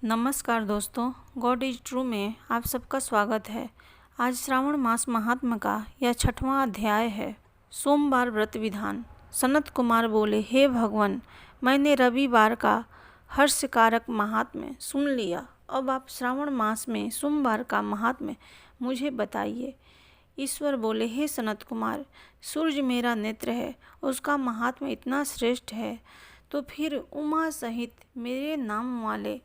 नमस्कार दोस्तों, God is true में आप सबका स्वागत है। आज श्रावण मास महात्म का यह 6वां अध्याय है। सोमवार व्रत विधान। सनत कुमार बोले, हे भगवान, मैंने रविवार का हर्षकारक महात्म्य सुन लिया। अब आप श्रावण मास में सोमवार का महात्म्य मुझे बताइए। ईश्वर बोले, हे सनत कुमार, सूर्य मेरा नेत्र है, उसका महात्म्य इतना श्रेष्ठ है, तो फिर उमा सहित मेरे नाम वाले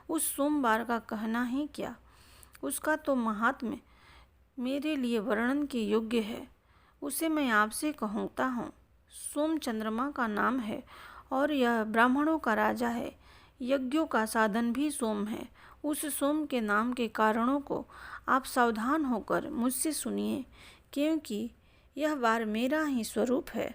उस सोमवार का कहना ही क्या। उसका तो महात्म्य मेरे लिए वर्णन के योग्य है। उसे मैं आपसे कहता हूँ। सोम चंद्रमा का नाम है और यह ब्राह्मणों का राजा है। यज्ञों का साधन भी सोम है। उस सोम के नाम के कारणों को आप सावधान होकर मुझसे सुनिए, क्योंकि यह वार मेरा ही स्वरूप है।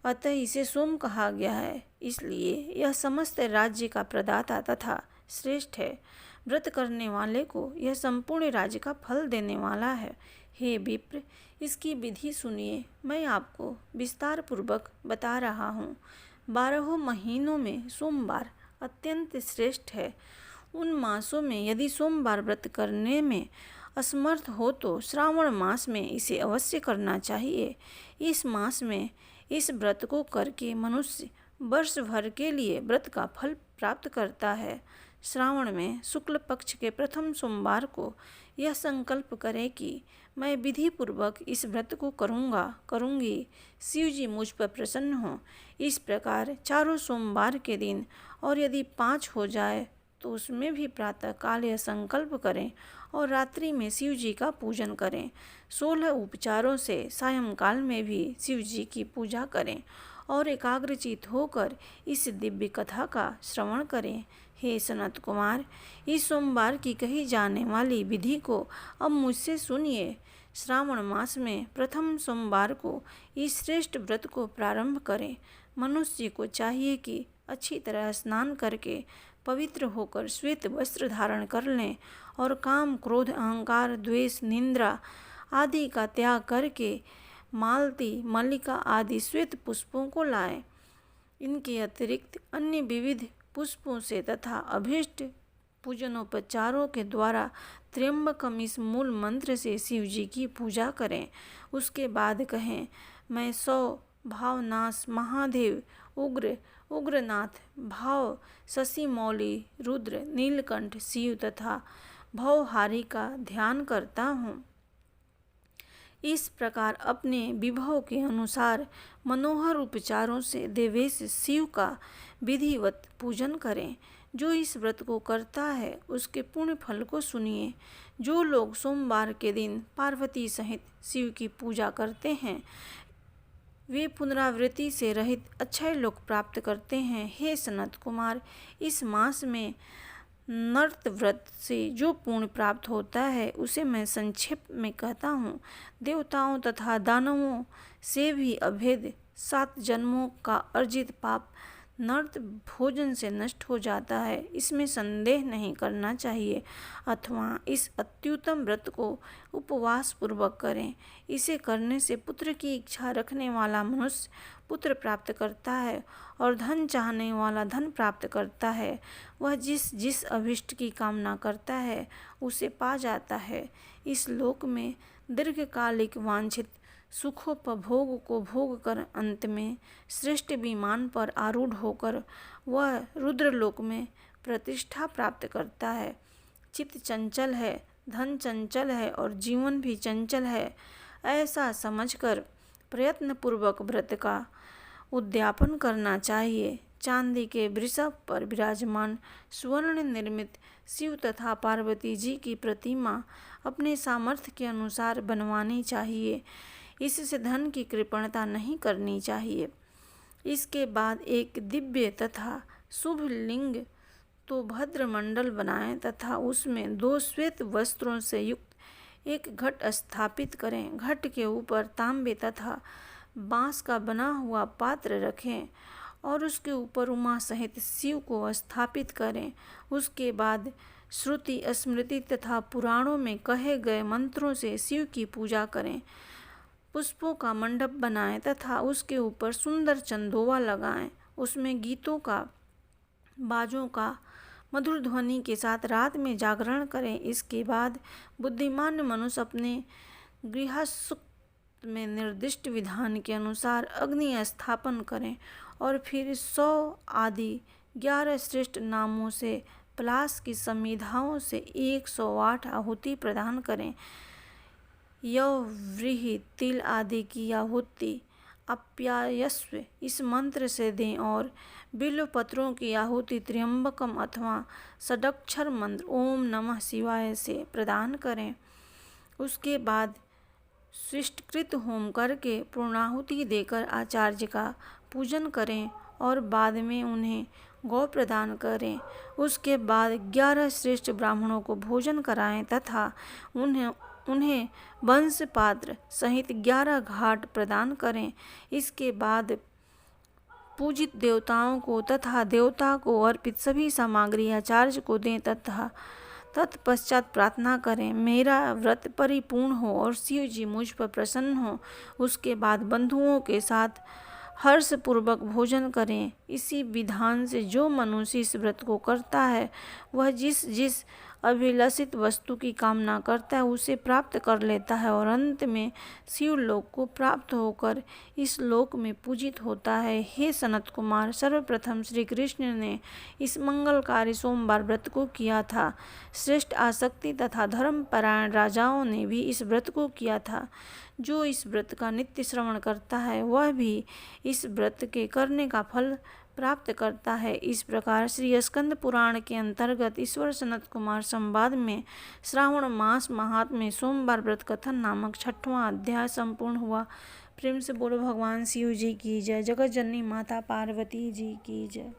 अतः इसे सोम कहा गया है, इसलिए यह समस्त राज्य का प्रदाता तथा श्रेष्ठ है। व्रत करने वाले को यह संपूर्ण राज्य का फल देने वाला है। हे विप्र, इसकी विधि सुनिए। मैं आपको विस्तार पूर्वक बता रहा हूँ। 12 महीनों में सोमवार अत्यंत श्रेष्ठ है। उन मासों में यदि सोमवार व्रत करने में असमर्थ हो तो श्रावण मास में इसे अवश्य करना चाहिए। इस मास में इस व्रत को करके मनुष्य वर्ष भर के लिए व्रत का फल प्राप्त करता है। श्रावण में शुक्ल पक्ष के प्रथम सोमवार को यह संकल्प करें कि मैं विधि पूर्वक इस व्रत को करूँगी। शिव जी मुझ पर प्रसन्न हों। इस प्रकार चारों सोमवार के दिन, और यदि 5 हो जाए तो उसमें भी प्रातः काल यह संकल्प करें और रात्रि में शिव जी का पूजन करें। 16 उपचारों से सायंकाल में भी शिव जी की पूजा करें और एकाग्रचित होकर इस दिव्य कथा का श्रवण करें। हे सनत कुमार, इस सोमवार की कही जाने वाली विधि को अब मुझसे सुनिए। श्रावण मास में प्रथम सोमवार को इस श्रेष्ठ व्रत को प्रारंभ करें। मनुष्य को चाहिए कि अच्छी तरह स्नान करके पवित्र होकर श्वेत वस्त्र धारण कर लें और काम, क्रोध, अहंकार, द्वेष, निंद्रा आदि का त्याग करके मालती, मल्लिका आदि श्वेत पुष्पों को लाएं। इनके अतिरिक्त अन्य विविध पुष्पों से तथा अभीष्ट पूजनोपचारों के द्वारा त्र्यंबकम इस मूल मंत्र से शिव जी की पूजा करें। उसके बाद कहें, मैं 100 भावनाश महादेव, उग्रनाथ, भाव शशि मौली, रुद्र, नीलकंठ, शिव तथा भवहारी का ध्यान करता हूँ। इस प्रकार अपने विभव के अनुसार मनोहर उपचारों से देवेश शिव का विधिवत पूजन करें। जो इस व्रत को करता है उसके पुण्य फल को सुनिए। जो लोग सोमवार के दिन पार्वती सहित शिव की पूजा करते हैं वे पुनरावृत्ति से रहित अक्षय लोक प्राप्त करते हैं। हे सनत कुमार, इस मास में नर्त व्रत से जो पुण्य प्राप्त होता है उसे मैं संक्षेप में कहता हूँ। देवताओं तथा दानवों से भी अभेद 7 जन्मों का अर्जित पाप नर्त भोजन से नष्ट हो जाता है, इसमें संदेह नहीं करना चाहिए। अथवा इस अत्युत्तम व्रत को उपवास पूर्वक करें। इसे करने से पुत्र की इच्छा रखने वाला मनुष्य पुत्र प्राप्त करता है और धन चाहने वाला धन प्राप्त करता है। वह जिस जिस अभिष्ट की कामना करता है उसे पा जाता है। इस लोक में दीर्घकालिक वांछित सुखोपभोग को भोग कर अंत में श्रेष्ठ विमान पर आरूढ़ होकर वह रुद्रलोक में प्रतिष्ठा प्राप्त करता है। चित्त चंचल है, धन चंचल है और जीवन भी चंचल है, ऐसा समझकर प्रयत्नपूर्वक व्रत का उद्यापन करना चाहिए। चांदी के वृषभ पर विराजमान स्वर्ण निर्मित शिव तथा पार्वती जी की प्रतिमा अपने सामर्थ्य के अनुसार बनवानी चाहिए। इससे धन की कृपणता नहीं करनी चाहिए। इसके बाद एक दिव्य तथा शुभ लिंग तो भद्रमंडल बनाएं तथा उसमें 2 श्वेत वस्त्रों से युक्त एक घट स्थापित करें। घट के ऊपर तांबे तथा बांस का बना हुआ पात्र रखें और उसके ऊपर उमा सहित शिव को स्थापित करें। उसके बाद श्रुति, स्मृति तथा पुराणों में कहे गए मंत्रों से शिव की पूजा करें। पुष्पों का मंडप बनाएं तथा उसके ऊपर सुंदर चंदोवा लगाएं। उसमें गीतों का, बाजों का, मधुर ध्वनि के साथ रात में जागरण करें। इसके बाद बुद्धिमान मनुष्य अपने गृहसूक्त में निर्दिष्ट विधान के अनुसार अग्नि स्थापन करें और फिर 100 आदि 11 श्रेष्ठ नामों से पलाश की समिधाओं से 108 आहुति प्रदान करें। यव, व्रीहि, तिल आदि की आहुति आप्यायस्व इस मंत्र से दें और बिल्व पत्रों की आहुति त्र्यंबकम अथवा षडक्षर मंत्र ओम नमः शिवाय से प्रदान करें। उसके बाद स्विष्टकृत होम करके पूर्णाहुति देकर आचार्य का पूजन करें और बाद में उन्हें गौ प्रदान करें। उसके बाद 11 श्रेष्ठ ब्राह्मणों को भोजन कराएं तथा उन्हें वंश पात्र सहित 11 घाट प्रदान करें। इसके बाद पूजित देवताओं को तथा देवता को अर्पित सभी सामग्री आचार्य को दें तथा तत्पश्चात प्रार्थना करें, मेरा व्रत परिपूर्ण हो और शिव जी मुझ पर प्रसन्न हो। उसके बाद बंधुओं के साथ हर्षपूर्वक भोजन करें। इसी विधान से जो मनुष्य इस व्रत को करता है वह जिस जिस अभिलषित वस्तु की कामना करता है उसे प्राप्त कर लेता है और अंत में शिवलोक को प्राप्त होकर इस लोक में पूजित होता है। हे सनत कुमार, सर्वप्रथम श्री कृष्ण ने इस मंगलकारी सोमवार व्रत को किया था। श्रेष्ठ आसक्ति तथा धर्मपरायण राजाओं ने भी इस व्रत को किया था। जो इस व्रत का नित्य श्रवण करता है वह भी इस व्रत के करने का फल प्राप्त करता है। इस प्रकार श्री स्कंद पुराण के अंतर्गत ईश्वर सनत कुमार संवाद में श्रावण मास महात्म्य सोमवार व्रत कथन नामक 6वां अध्याय संपूर्ण हुआ। प्रेम से बोलो भगवान शिव जी की जय। जगत जननी माता पार्वती जी की जय।